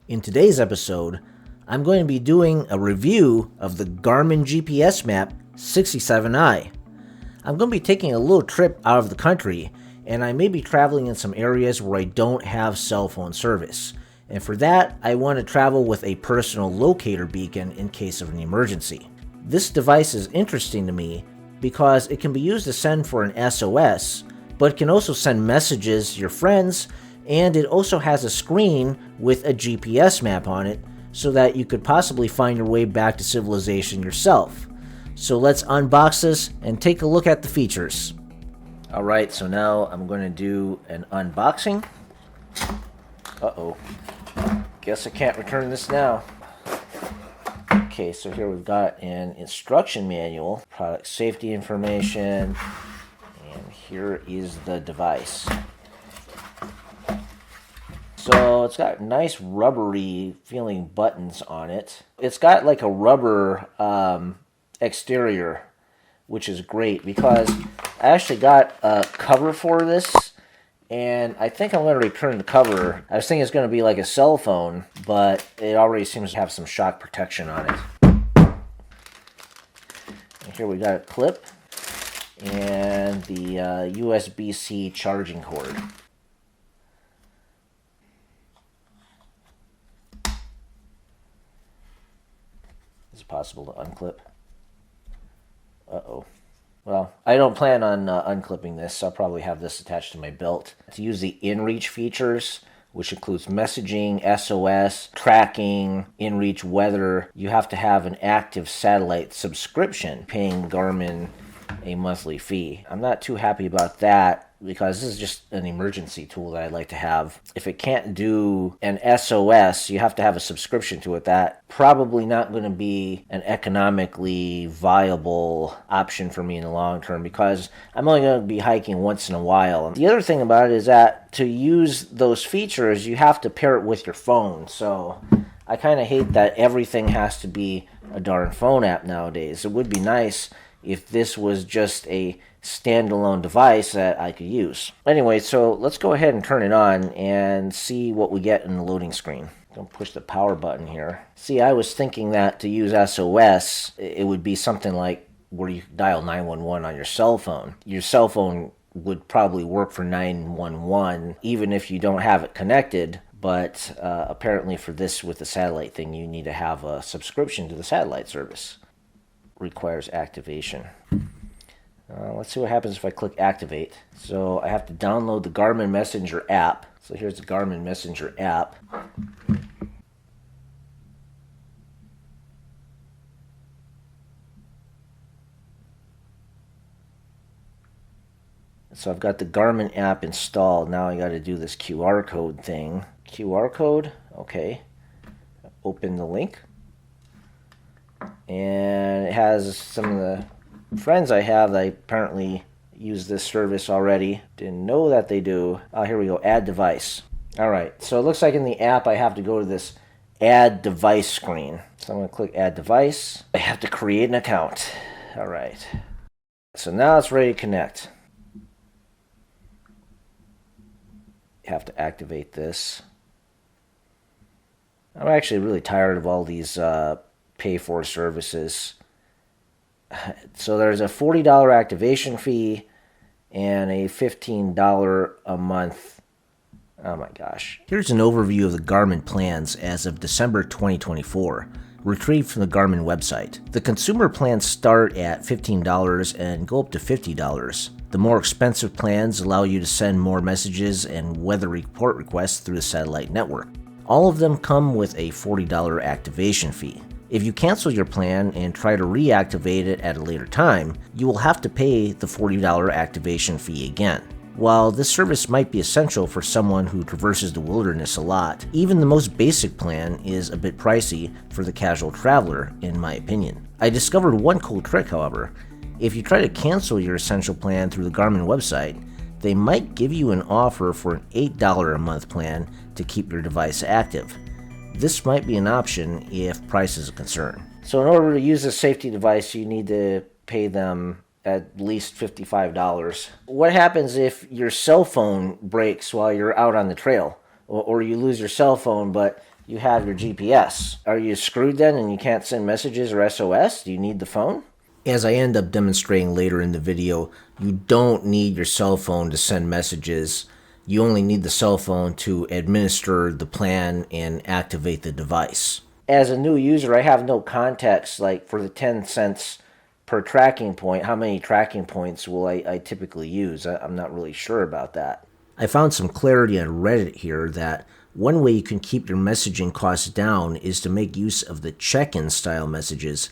In today's episode, I'm going to be doing a review of the Garmin GPSMAP 67i. I'm going to be taking a little trip out of the country, and I may be traveling in some areas where I don't have cell phone service. And for that, I want to travel with a personal locator beacon in case of an emergency. This device is interesting to me because it can be used to send for an SOS, but it can also send messages to your friends, and it also has a screen with a GPS map on it so that you could possibly find your way back to civilization yourself. So let's unbox this and take a look at the features. Alright, so now I'm going to do an unboxing. Uh-oh. Guess I can't return this now. Okay, so here we've got an instruction manual, product safety information, and here is the device. So it's got nice rubbery feeling buttons on it. It's got like a rubber exterior, which is great because I actually got a cover for this, and I think I'm going to return the cover. I was thinking it's going to be like a cell phone, but it already seems to have some shock protection on it. And here we got a clip and the USB-C charging cord. Is it possible to unclip? Uh-oh. Well, I don't plan on unclipping this, so I'll probably have this attached to my belt. To use the inReach features, which includes messaging, SOS, tracking, inReach weather, you have to have an active satellite subscription, paying Garmin a monthly fee. I'm not too happy about that because this is just an emergency tool that I'd like to have. If it can't do an SOS, you have to have a subscription to it. That probably not going to be an economically viable option for me in the long term because I'm only going to be hiking once in a while. The other thing about it is that to use those features, you have to pair it with your phone. So I kind of hate that everything has to be a darn phone app nowadays. It would be nice if this was just a standalone device that I could use. Anyway, so let's go ahead and turn it on and see what we get in the loading screen. Don't push the power button here. See, I was thinking that to use SOS, it would be something like where you dial 911 on your cell phone. Your cell phone would probably work for 911 even if you don't have it connected, but apparently for this with the satellite thing, you need to have a subscription to the satellite service. Requires activation. Let's see what happens if I click activate. So I have to download the Garmin Messenger app. So here's the Garmin Messenger app. So I've got the Garmin app installed. Now I got to do this QR code thing. QR code, okay. Open the link. And it has some of the friends I have that apparently use this service already. Didn't know that they do. Oh, here we go, add device. Alright, so it looks like in the app I have to go to this add device screen. So I'm going to click add device. I have to create an account. Alright. So now it's ready to connect. You have to activate this. I'm actually really tired of all these pay for services. So there's a $40 activation fee and a $15 a month. Oh my gosh. Here's an overview of the Garmin plans as of December 2024, retrieved from the Garmin website. The consumer plans start at $15 and go up to $50. The more expensive plans allow you to send more messages and weather report requests through the satellite network. All of them come with a $40 activation fee. If you cancel your plan and try to reactivate it at a later time, you will have to pay the $40 activation fee again. While this service might be essential for someone who traverses the wilderness a lot, even the most basic plan is a bit pricey for the casual traveler, in my opinion. I discovered one cool trick, however. If you try to cancel your essential plan through the Garmin website, they might give you an offer for an $8 a month plan to keep your device active. This might be an option if price is a concern. So in order to use this safety device, you need to pay them at least $55. What happens if your cell phone breaks while you're out on the trail? Or you lose your cell phone, but you have your GPS. Are you screwed then and you can't send messages or SOS? Do you need the phone? As I end up demonstrating later in the video, you don't need your cell phone to send messages. You only need the cell phone to administer the plan and activate the device. As a new user, I have no context, like for the 10 cents per tracking point, how many tracking points will I typically use? I'm not really sure about that. I found some clarity on Reddit here that one way you can keep your messaging costs down is to make use of the check-in style messages.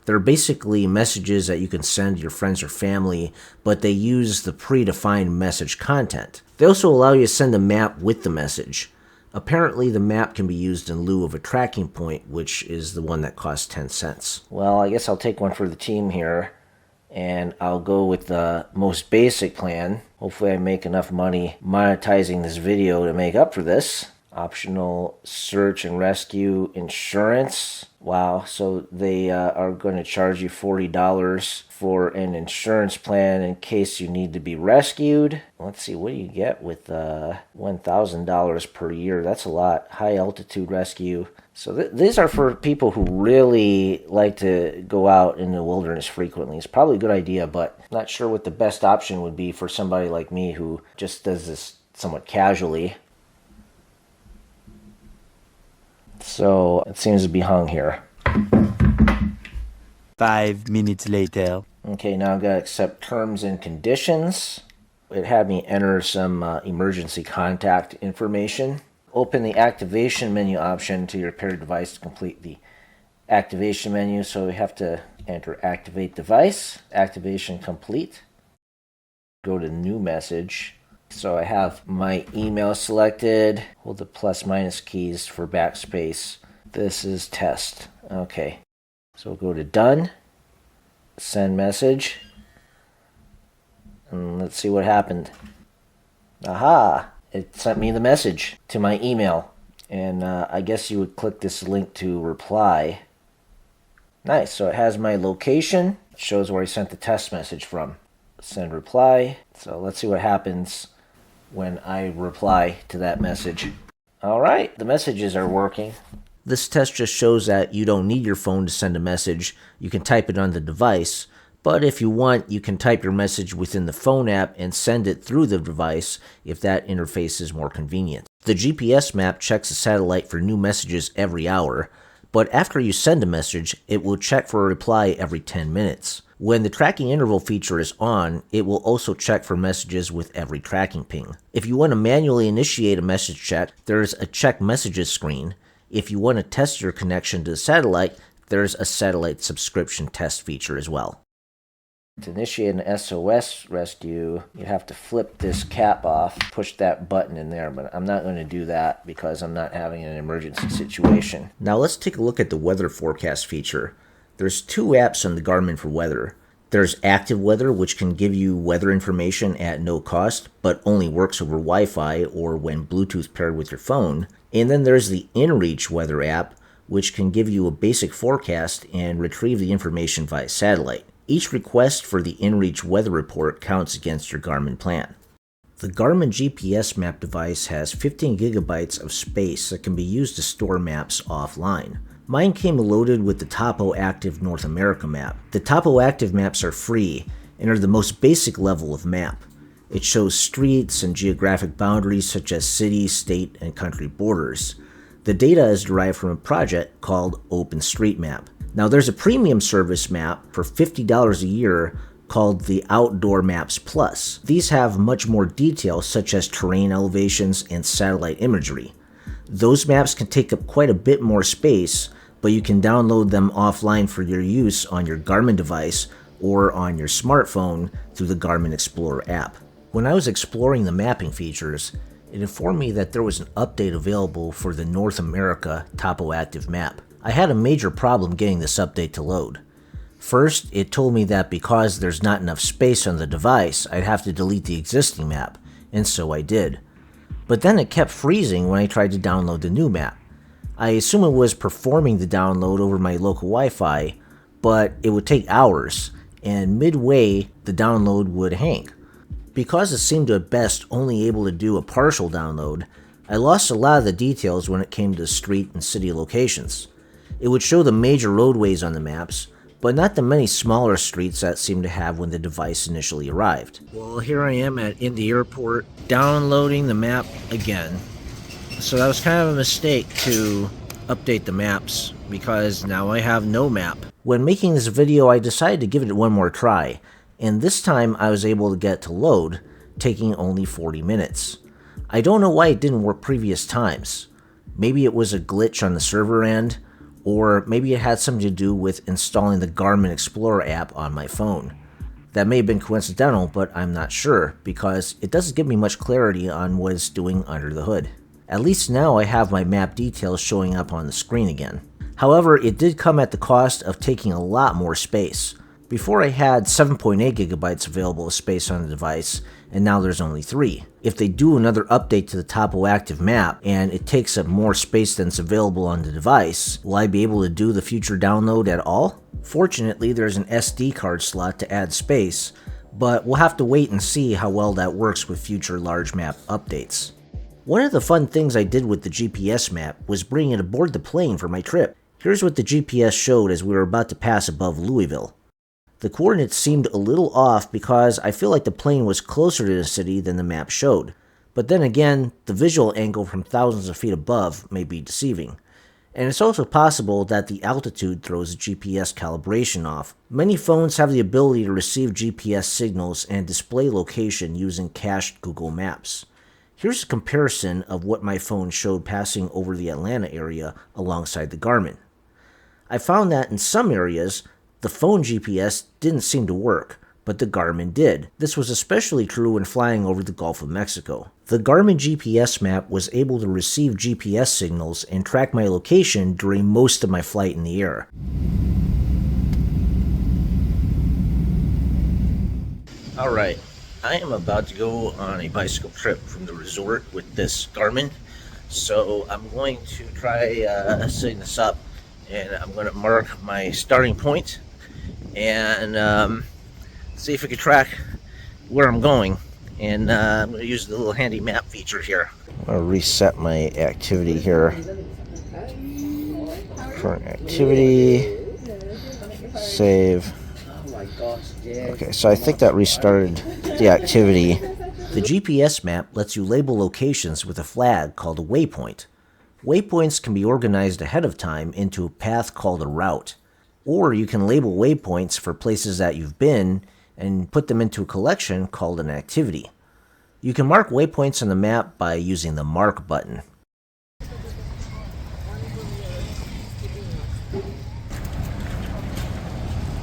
They're basically messages that you can send to your friends or family, but they use the predefined message content. They also allow you to send a map with the message. Apparently, the map can be used in lieu of a tracking point, which is the one that costs 10 cents. Well, I guess I'll take one for the team here, and I'll go with the most basic plan. Hopefully I make enough money monetizing this video to make up for this. Optional search and rescue insurance. Wow, so they are going to charge you $40 for an insurance plan in case you need to be rescued. Let's see, what do you get with $1,000 per year? That's a lot. High altitude rescue. So these are for people who really like to go out in the wilderness frequently. It's probably a good idea, but not sure what the best option would be for somebody like me who just does this somewhat casually. So it seems to be hung here. 5 minutes later. Okay, now I've got to accept terms and conditions. It had me enter some emergency contact information. Open the activation menu option to your repair device to complete the activation menu. So we have to enter activate device, activation complete. Go to new message. So I have my email selected. Hold the plus minus keys for backspace. This is test. Okay. So we'll go to done. Send message. And let's see what happened. Aha! It sent me the message to my email. And I guess you would click this link to reply. Nice. So it has my location. It shows where I sent the test message from. Send reply. So let's see what happens when I reply to that message. All right, the messages are working. This test just shows that you don't need your phone to send a message. You can type it on the device, but if you want, you can type your message within the phone app and send it through the device if that interface is more convenient. The GPS map checks the satellite for new messages every hour, but after you send a message, it will check for a reply every 10 minutes. When the tracking interval feature is on, it will also check for messages with every tracking ping. If you want to manually initiate a message check, there's a check messages screen. If you want to test your connection to the satellite, there's a satellite subscription test feature as well. To initiate an SOS rescue, you have to flip this cap off, push that button in there, but I'm not going to do that because I'm not having an emergency situation. Now let's take a look at the weather forecast feature. There's two apps on the Garmin for weather. There's Active Weather, which can give you weather information at no cost, but only works over Wi-Fi or when Bluetooth paired with your phone. And then there's the InReach Weather app, which can give you a basic forecast and retrieve the information via satellite. Each request for the InReach Weather Report counts against your Garmin plan. The Garmin GPSMAP device has 15 gigabytes of space that can be used to store maps offline. Mine came loaded with the Topo Active North America map. The Topo Active maps are free and are the most basic level of map. It shows streets and geographic boundaries such as city, state, and country borders. The data is derived from a project called OpenStreetMap. Now there's a premium service map for $50 a year called the Outdoor Maps Plus. These have much more detail such as terrain elevations and satellite imagery. Those maps can take up quite a bit more space, but you can download them offline for your use on your Garmin device or on your smartphone through the Garmin Explorer app. When I was exploring the mapping features, it informed me that there was an update available for the North America Topo Active map. I had a major problem getting this update to load. First, it told me that because there's not enough space on the device, I'd have to delete the existing map, and so I did. But then it kept freezing when I tried to download the new map. I assume it was performing the download over my local Wi-Fi, but it would take hours, and midway the download would hang. Because it seemed to at best only able to do a partial download, I lost a lot of the details when it came to street and city locations. It would show the major roadways on the maps, but not the many smaller streets that seemed to have when the device initially arrived. Well, here I am at Indy Airport, downloading the map again. So that was kind of a mistake to update the maps, because now I have no map. When making this video, I decided to give it one more try, and this time I was able to get it to load, taking only 40 minutes. I don't know why it didn't work previous times. Maybe it was a glitch on the server end, or maybe it had something to do with installing the Garmin Explorer app on my phone. That may have been coincidental, but I'm not sure, because it doesn't give me much clarity on what it's doing under the hood. At least now I have my map details showing up on the screen again. However, it did come at the cost of taking a lot more space. Before I had 7.8 gigabytes available of space on the device, and now there's only 3. If they do another update to the Topo Active map, and it takes up more space than's available on the device, will I be able to do the future download at all? Fortunately, there's an SD card slot to add space, but we'll have to wait and see how well that works with future large map updates. One of the fun things I did with the GPS map was bringing it aboard the plane for my trip. Here's what the GPS showed as we were about to pass above Louisville. The coordinates seemed a little off because I feel like the plane was closer to the city than the map showed. But then again, the visual angle from thousands of feet above may be deceiving. And it's also possible that the altitude throws the GPS calibration off. Many phones have the ability to receive GPS signals and display location using cached Google Maps. Here's a comparison of what my phone showed passing over the Atlanta area alongside the Garmin. I found that in some areas, the phone GPS didn't seem to work, but the Garmin did. This was especially true when flying over the Gulf of Mexico. The Garmin GPSMAP was able to receive GPS signals and track my location during most of my flight in the air. Alright, I am about to go on a bicycle trip from the resort with this Garmin, so I'm going to try setting this up, and I'm going to mark my starting point and see if we can track where I'm going. And I'm going to use the little handy map feature here. I'm going to reset my activity here. Current activity. Save. Okay, so I think that restarted the activity. The GPS map lets you label locations with a flag called a waypoint. Waypoints can be organized ahead of time into a path called a route. Or you can label waypoints for places that you've been and put them into a collection called an activity. You can mark waypoints on the map by using the Mark button.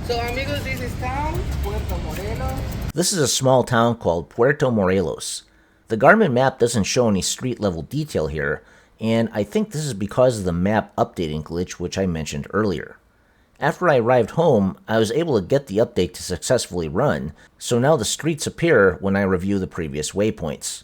So amigos, this is town, Puerto Morelos. This is a small town called Puerto Morelos. The Garmin map doesn't show any street level detail here, and I think this is because of the map updating glitch which I mentioned earlier. After I arrived home, I was able to get the update to successfully run, so now the streets appear when I review the previous waypoints.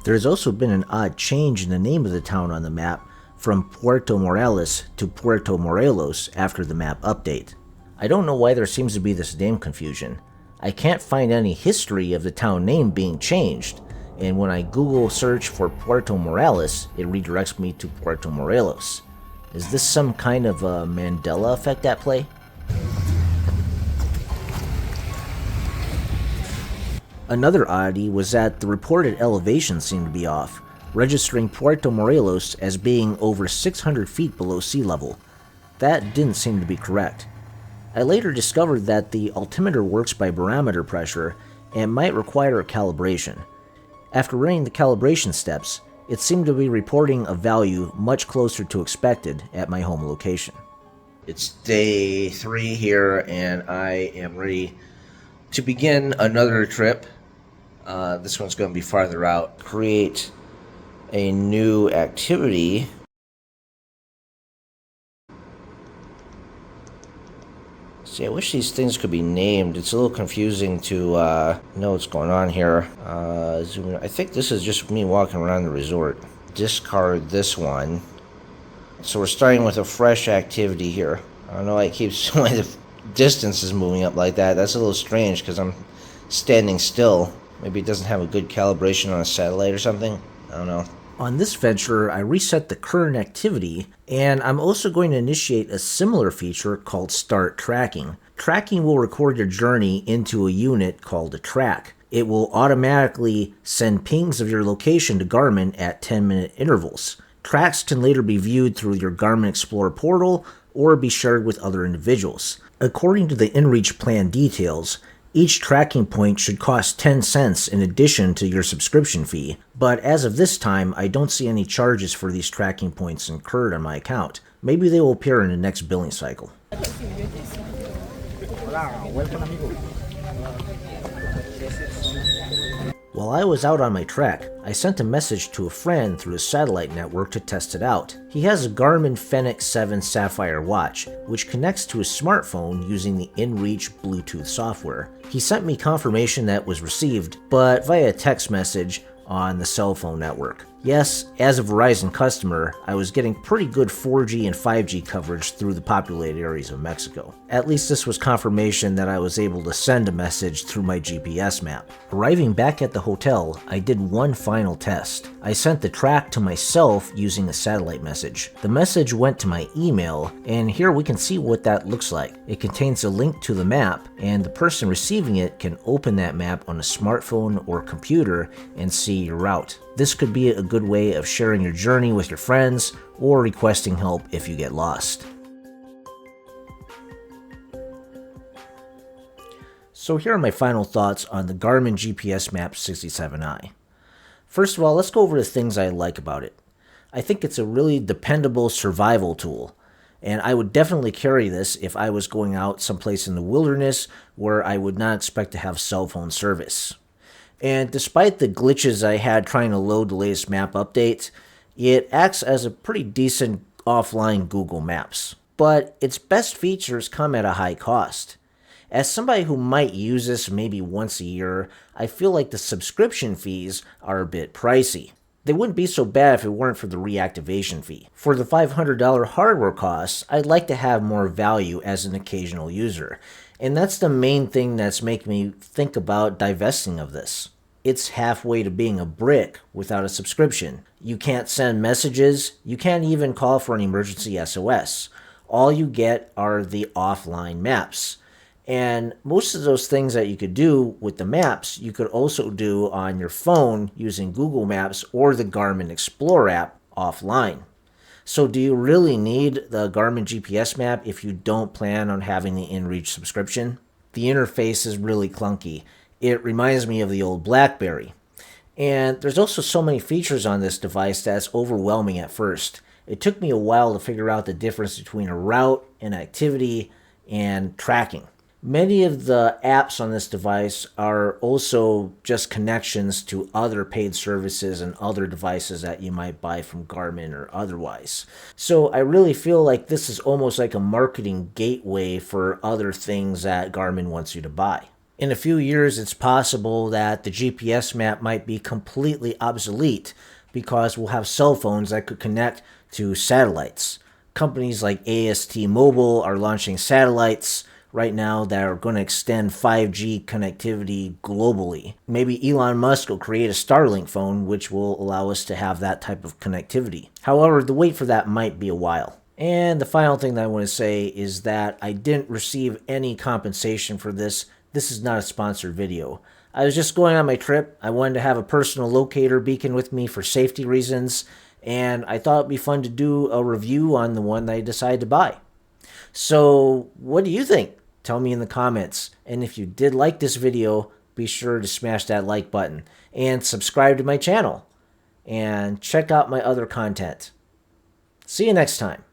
There has also been an odd change in the name of the town on the map from Puerto Morelos to Puerto Morelos after the map update. I don't know why there seems to be this name confusion. I can't find any history of the town name being changed, and when I Google search for Puerto Morelos, it redirects me to Puerto Morelos. Is this some kind of a Mandela effect at play? Another oddity was that the reported elevation seemed to be off, registering Puerto Morelos as being over 600 feet below sea level. That didn't seem to be correct. I later discovered that the altimeter works by barometer pressure and might require a calibration. After running the calibration steps, it seemed to be reporting a value much closer to expected at my home location. It's day 3 here, and I am ready to begin another trip. This one's going to be farther out. Create a new activity. See, I wish these things could be named. It's a little confusing to know what's going on here. Zoom in. I think this is just me walking around the resort. Discard this one. So we're starting with a fresh activity here. I don't know why it keeps showing the distance is moving up like that. That's a little strange because I'm standing still. Maybe it doesn't have a good calibration on a satellite or something. I don't know. On this venture, I reset the current activity, and I'm also going to initiate a similar feature called Start Tracking. Tracking will record your journey into a unit called a track. It will automatically send pings of your location to Garmin at 10-minute intervals. Tracks can later be viewed through your Garmin Explorer portal or be shared with other individuals. According to the InReach plan details, each tracking point should cost 10 cents in addition to your subscription fee, but as of this time, I don't see any charges for these tracking points incurred on my account. Maybe they will appear in the next billing cycle. While I was out on my trek, I sent a message to a friend through a satellite network to test it out. He has a Garmin Fenix 7 Sapphire watch, which connects to his smartphone using the InReach Bluetooth software. He sent me confirmation that was received, but via text message on the cell phone network. Yes, as a Verizon customer, I was getting pretty good 4G and 5G coverage through the populated areas of Mexico. At least this was confirmation that I was able to send a message through my GPS map. Arriving back at the hotel, I did one final test. I sent the track to myself using a satellite message. The message went to my email, and here we can see what that looks like. It contains a link to the map, and the person receiving it can open that map on a smartphone or computer and see your route. This could be a good way of sharing your journey with your friends or requesting help if you get lost. So here are my final thoughts on the Garmin GPSMAP 67i. First of all, let's go over the things I like about it. I think it's a really dependable survival tool, and I would definitely carry this if I was going out someplace in the wilderness where I would not expect to have cell phone service. And despite the glitches I had trying to load the latest map updates, it acts as a pretty decent offline Google Maps. But its best features come at a high cost. As somebody who might use this maybe once a year, I feel like the subscription fees are a bit pricey. They wouldn't be so bad if it weren't for the reactivation fee. For the $500 hardware costs, I'd like to have more value as an occasional user. And that's the main thing that's making me think about divesting of this. It's halfway to being a brick without a subscription. You can't send messages. You can't even call for an emergency SOS. All you get are the offline maps. And most of those things that you could do with the maps, you could also do on your phone using Google Maps or the Garmin Explorer app offline. So do you really need the Garmin GPS map if you don't plan on having the InReach subscription? The interface is really clunky. It reminds me of the old BlackBerry. And there's also so many features on this device that's overwhelming at first. It took me a while to figure out the difference between a route, an activity, and tracking. Many of the apps on this device are also just connections to other paid services and other devices that you might buy from Garmin or otherwise. So I really feel like this is almost like a marketing gateway for other things that Garmin wants you to buy. In a few years, it's possible that the GPS map might be completely obsolete because we'll have cell phones that could connect to satellites. Companies like AST Mobile are launching satellites right now that are going to extend 5G connectivity globally. Maybe Elon Musk will create a Starlink phone which will allow us to have that type of connectivity. However, the wait for that might be a while. And the final thing that I want to say is that I didn't receive any compensation for this. This is not a sponsored video. I was just going on my trip. I wanted to have a personal locator beacon with me for safety reasons, and I thought it'd be fun to do a review on the one that I decided to buy. So what do you think? Tell me in the comments. And if you did like this video, be sure to smash that like button and subscribe to my channel and check out my other content. See you next time.